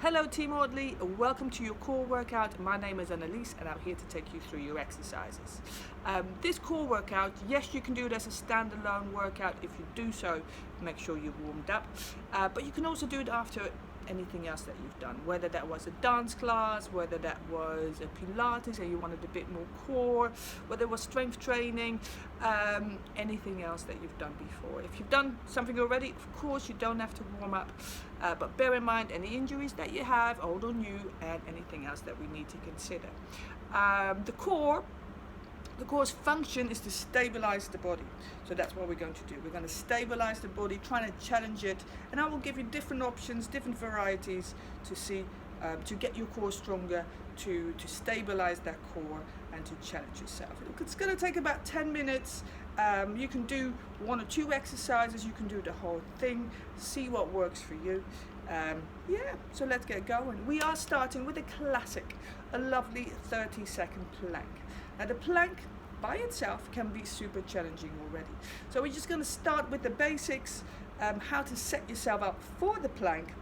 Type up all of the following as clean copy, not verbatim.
Hello Team Audley, welcome to your core workout. My name is Annelies and I'm here to take you through your exercises. This core workout, yes, you can do it as a standalone workout. If you do so, make sure you've warmed up. But you can also do it after anything else that you've done, whether that was a dance class, whether that was a Pilates and you wanted a bit more core, whether it was strength training, anything else that you've done before. If you've done something already, of course you don't have to warm up, but bear in mind any injuries that you have, old or new, and anything else that we need to consider. The core's function is to stabilize the body. So that's what we're going to do. We're going to stabilize the body, trying to challenge it, and I will give you different options, different varieties to see, to get your core stronger, to stabilize that core and to challenge yourself. It's going to take about 10 minutes. You can do 1 or 2 exercises, you can do the whole thing, see what works for you. So let's get going. We are starting with a classic, a lovely 30-second plank. Now the plank by itself can be super challenging already. So we're just going to start with the basics, how to set yourself up for the plank,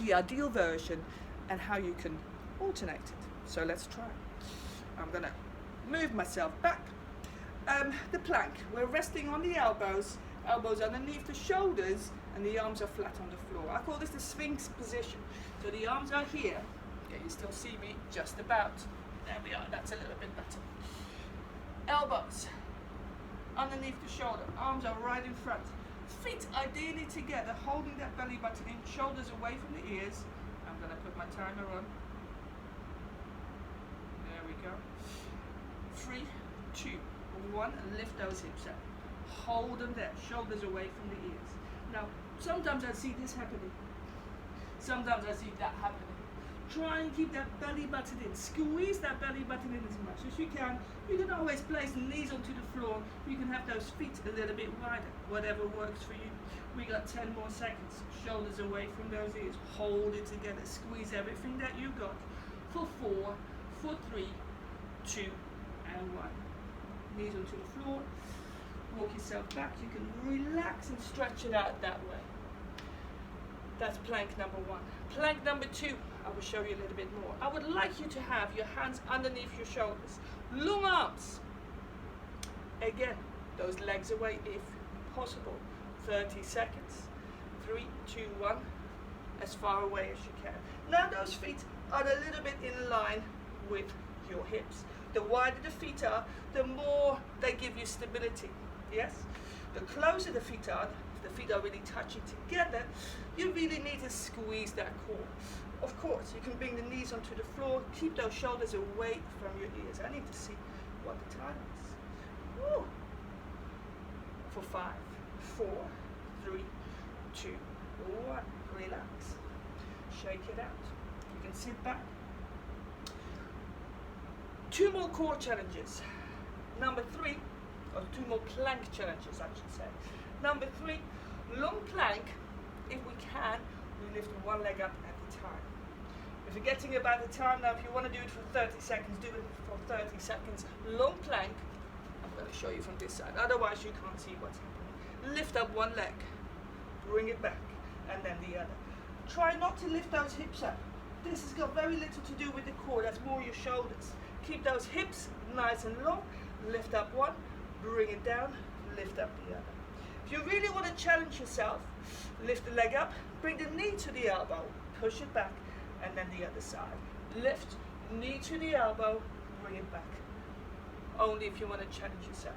the ideal version, and how you can alternate it. So let's try. I'm going to move myself back. The plank, we're resting on the elbows underneath the shoulders, and the arms are flat on the floor. I call this the Sphinx position. So the arms are here. Okay, you still see me just about. There we are, that's a little bit better. Elbows underneath the shoulder, arms are right in front. Feet ideally together, holding that belly button in, shoulders away from the ears. I'm going to put my timer on. There we go. 3, 2, 1, and lift those hips up. Hold them there, shoulders away from the ears. Now, sometimes I see this happening. Sometimes I see that happening. Try and keep that belly button in. Squeeze that belly button in as much as you can. You can always place the knees onto the floor. You can have those feet a little bit wider, whatever works for you. We got 10 more seconds. Shoulders away from those ears. Hold it together. Squeeze everything that you got. For 4, for 3, 2, and 1. Knees onto the floor. Walk yourself back. You can relax and stretch it out that way. That's plank number 1. Plank number 2, I will show you a little bit more. I would like you to have your hands underneath your shoulders. Long arms. Again, those legs away if possible. 30 seconds. 3, 2, 1. As far away as you can. Now those feet are a little bit in line with your hips. The wider the feet are, the more they give you stability. Yes? The closer the feet are really touching together, you really need to squeeze that core. Of course, you can bring the knees onto the floor, keep those shoulders away from your ears. I need to see what the time is. Woo. For 5, 4, 3, 2, 1. Relax. Shake it out. You can sit back. 2 more core challenges. Number 3, or 2 more plank challenges, I should say. Number 3, long plank. If we can, we lift 1 leg up at a time. If you're getting about the time now, if you want to do it for 30 seconds, do it for 30 seconds. Long plank. I'm going to show you from this side, otherwise you can't see what's happening. Lift up 1 leg, bring it back, and then the other. Try not to lift those hips up. This has got very little to do with the core, that's more your shoulders. Keep those hips nice and long. Lift up 1, bring it down, lift up the other. If you really want to challenge yourself, lift the leg up, bring the knee to the elbow, push it back, and then the other side. Lift, knee to the elbow, bring it back. Only if you want to challenge yourself.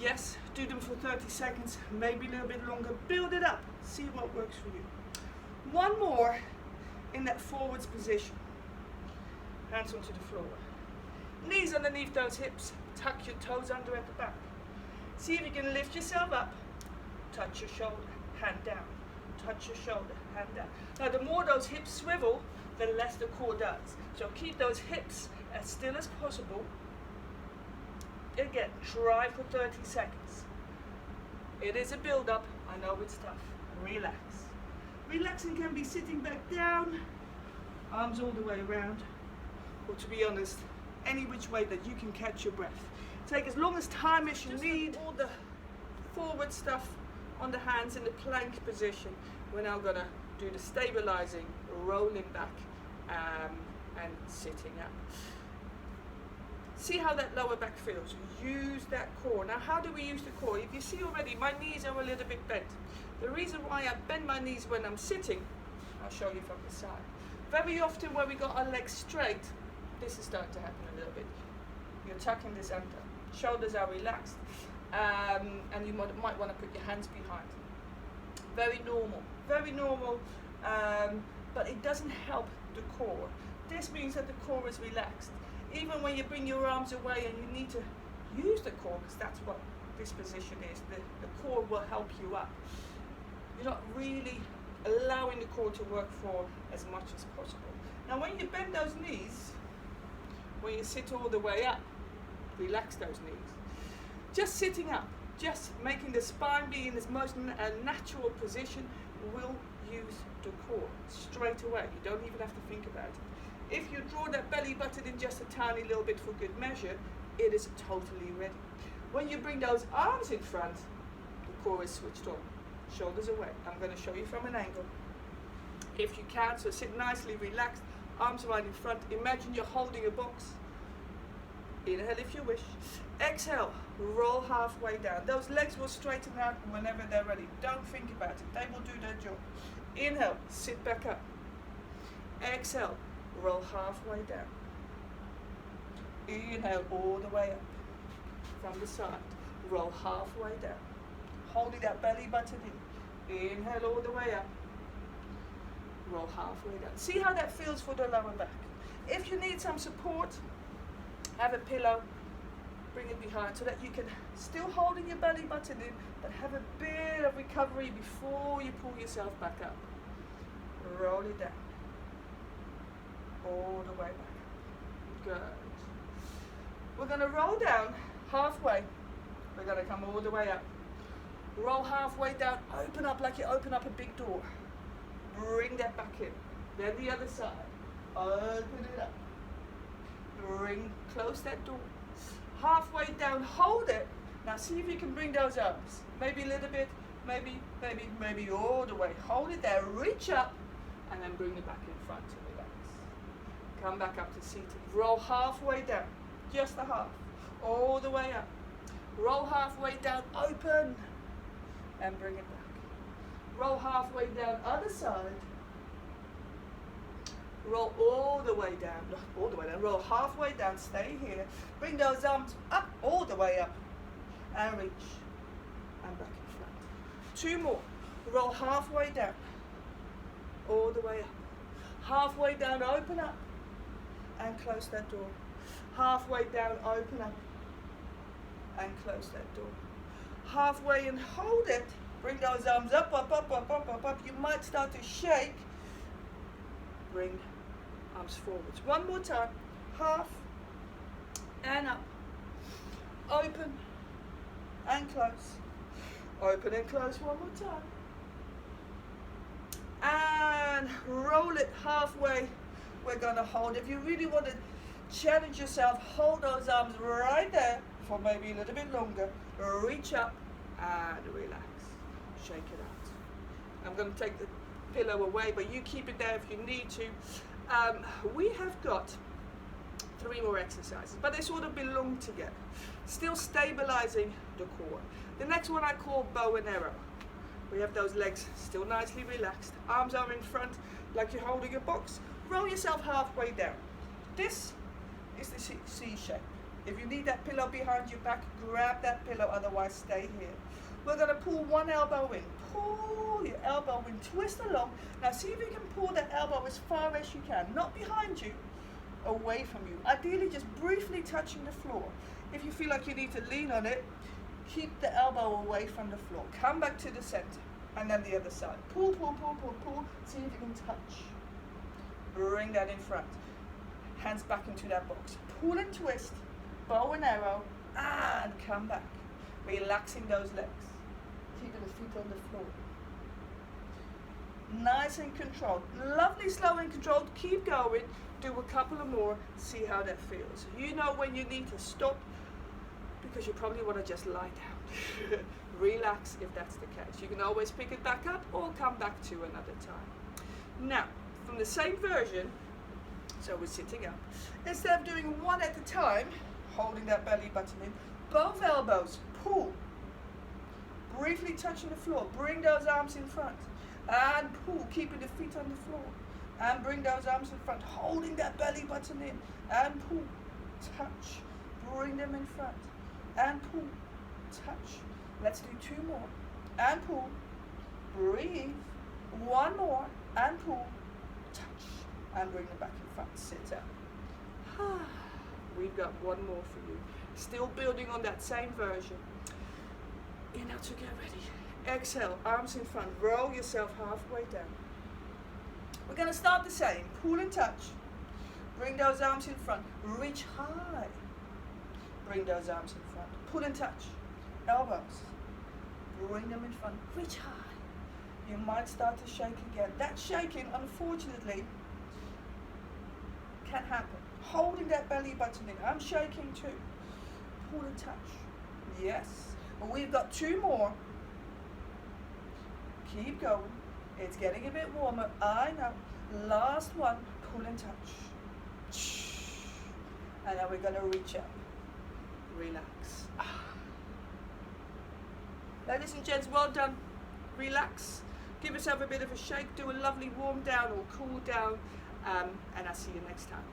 Yes, do them for 30 seconds, maybe a little bit longer. Build it up, see what works for you. 1 more in that forwards position. Hands onto the floor. Knees underneath those hips, tuck your toes under at the back. See if you can lift yourself up, touch your shoulder, hand down, touch your shoulder, hand down. Now the more those hips swivel, the less the core does. So keep those hips as still as possible. Again, try for 30 seconds. It is a build-up, I know it's tough. Relax. Relaxing can be sitting back down, arms all the way around, or to be honest, any which way that you can catch your breath. Take as long as time as you need. All the forward stuff on the hands in the plank position. We're now gonna do the stabilizing, rolling back, and sitting up. See how that lower back feels. Use that core. Now, how do we use the core? If you see already, my knees are a little bit bent. The reason why I bend my knees when I'm sitting, I'll show you from the side. Very often when we got our legs straight, this is starting to happen a little bit. You're tucking this under. Shoulders are relaxed. And you might want to put your hands behind. Very normal, but it doesn't help the core. This means that the core is relaxed. Even when you bring your arms away and you need to use the core, because that's what this position is, the core will help you up. You're not really allowing the core to work for as much as possible. Now when you bend those knees, when you sit all the way up, relax those knees. Just sitting up, just making the spine be in its most natural position will use the core straight away. You don't even have to think about it. If you draw that belly button in just a tiny little bit for good measure, it is totally ready. When you bring those arms in front, the core is switched on. Shoulders away. I'm going to show you from an angle. If you can, so sit nicely relaxed, arms right in front. Imagine you're holding a box. Inhale if you wish. Exhale, roll halfway down. Those legs will straighten out whenever they're ready. Don't think about it. They will do their job. Inhale, sit back up. Exhale, roll halfway down. Inhale all the way up. From the side, roll halfway down. Holding that belly button in. Inhale all the way up. Roll halfway down. See how that feels for the lower back. If you need some support, have a pillow, bring it behind so that you can still holding your belly button in, but have a bit of recovery before you pull yourself back up. Roll it down. All the way back. Good. We're going to roll down halfway. We're going to come all the way up. Roll halfway down, open up like you open up a big door. Bring that back in. Then the other side. Open it up. Close that door. Halfway down, hold it. Now see if you can bring those arms. Maybe a little bit, maybe all the way. Hold it there, reach up, and then bring it back in front to relax. Come back up to seated. Roll halfway down, just a half. All the way up. Roll halfway down, open, and bring it back. Roll halfway down, other side. Roll all the way down, not all the way down, roll halfway down, stay here. Bring those arms up, all the way up, and reach, and back in front. Two more. Roll halfway down, all the way up. Halfway down, open up, and close that door. Halfway down, open up, and close that door. Halfway and hold it. Bring those arms up, up, up, up, up, up, up. You might start to shake. Bring arms forwards. One more time. Half and up. Open and close. Open and close one more time. And roll it halfway. We're going to hold. If you really want to challenge yourself, hold those arms right there for maybe a little bit longer. Reach up and relax. Shake it out. I'm going to take the pillow away, but you keep it there if you need to. We have got 3 more exercises, but they sort of belong together. Still stabilizing the core. The next one I call bow and arrow. We have those legs still nicely relaxed. Arms are in front like you're holding a box. Roll yourself halfway down. This is the C shape. If you need that pillow behind your back, grab that pillow, otherwise stay here. We're going to pull one elbow in. Pull your elbow in, twist along. Now see if you can pull that elbow as far as you can. Not behind you, away from you. Ideally just briefly touching the floor. If you feel like you need to lean on it, keep the elbow away from the floor. Come back to the center. And then the other side. Pull, pull, pull, pull, pull. See if you can touch. Bring that in front. Hands back into that box. Pull and twist. Bow and arrow. And come back. Relaxing those legs. Keeping the feet on the floor. Nice and controlled. Lovely, slow and controlled. Keep going. Do a couple of more. See how that feels. You know when you need to stop, because you probably want to just lie down. Relax if that's the case. You can always pick it back up or come back to another time. Now, from the same version, so we're sitting up, instead of doing one at a time, holding that belly button in, both elbows, pull, briefly touching the floor, bring those arms in front, and pull, keeping the feet on the floor, and bring those arms in front, holding that belly button in, and pull, touch, bring them in front, and pull, touch. Let's do 2 more, and pull, breathe, 1 more, and pull, touch, and bring them back in front, sit up. We've got 1 more for you. Still building on that same version. Inhale to get ready. Exhale, arms in front, roll yourself halfway down. We're going to start the same. Pull and touch. Bring those arms in front. Reach high. Bring those arms in front. Pull and touch. Elbows. Bring them in front. Reach high. You might start to shake again. That shaking, unfortunately, can happen. Holding that belly button in. I'm shaking too. Pull and touch. Yes. And we've got 2 more. Keep going. It's getting a bit warmer. I know. Last one. Pull and touch. And then we're going to reach up. Relax. Ladies and gents, well done. Relax. Give yourself a bit of a shake. Do a lovely warm down or cool down. And I'll see you next time.